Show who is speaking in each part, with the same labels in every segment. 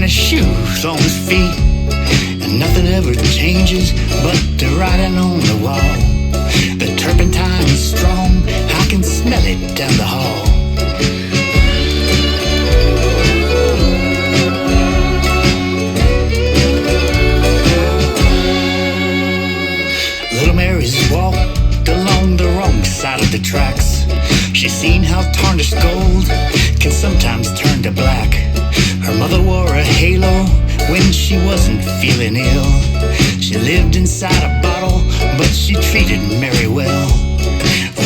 Speaker 1: his shoes on his feet. And nothing ever changes but the writing on the wall. The turpentine is strong, I can smell it down the hall. Little Mary's walked along the wrong side of the tracks. She's seen how tarnished gold can sometimes turn to black. Her mother wore a halo when she wasn't feeling ill. She lived inside a bottle, but she treated Mary well.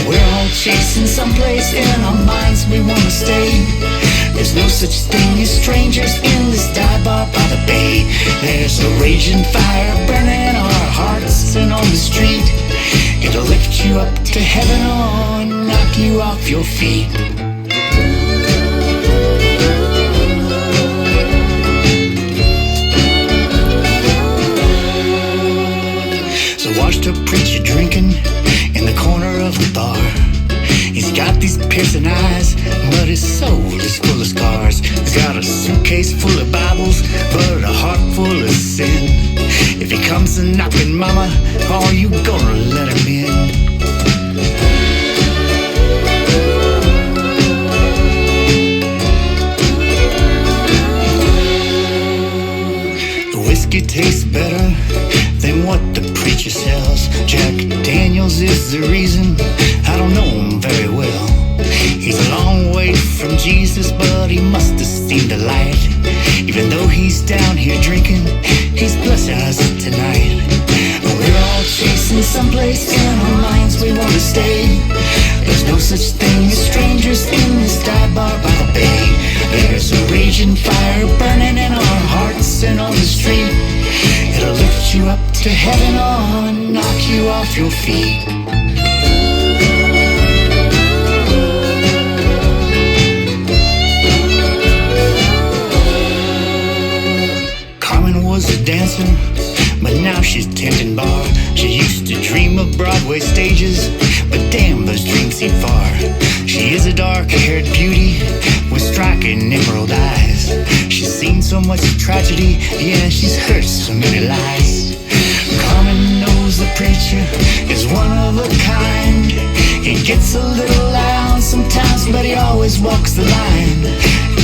Speaker 1: We're all chasing someplace in our minds we wanna stay. There's no such thing as strangers in this dive bar by the bay. There's a raging fire burning in our hearts and on the street. It'll lift you up to heaven or knock you off your feet. So watched a preacher drinking in the corner of the bar. He's got these piercing eyes, but his soul is full of scars. He's got a suitcase full of Bibles, but a heart full of sin. If he comes a knocking, mama, are you gonna let him in? The whiskey tastes better than what the preacher sells. Jack Daniels is the reason I don't know him very well. He's a long way from Jesus, but he must have seen the light. Even though he's down here drinking, he's blessing us tonight. We're all chasing someplace in our minds we want to stay. There's no such thing as strangers in this dive bar by the bay. There's a raging fire burning in our hearts and on the street. It'll lift you up to heaven or knock you off your feet. Carmen was a dancer, but now she's tending bar. She used to dream of Broadway stages, but damn, those dreams seem far. She is a dark-haired beauty with striking emerald eyes. She's seen so much tragedy, yeah, she's heard so many lies. Carmen knows the preacher is one of a kind. He gets a little loud sometimes, but he always walks the line.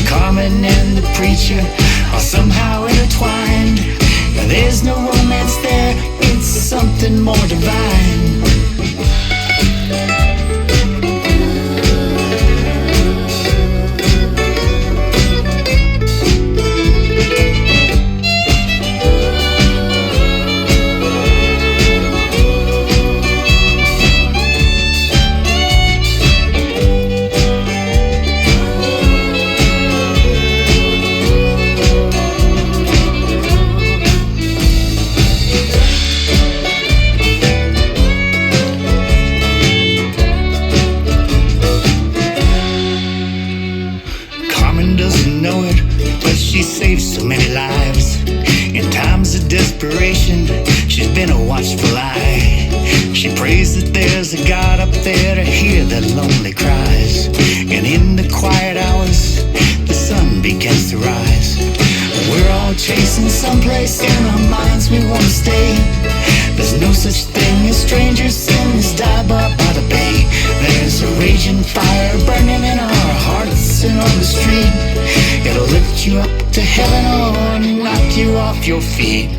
Speaker 1: Carmen and the preacher are somehow intertwined. There's no romance there, it's something more divine. She saved so many lives. In times of desperation, she's been a watchful eye. She prays that there's a God up there to hear the lonely cries. And in the quiet hours, the sun begins to rise. We're all chasing someplace in our minds we want to stay. There's no such thing as strangers in this dive bar by the bay. There's a raging fire burning in our hearts and on the street. It'll lift you up to heaven or knock you off your feet.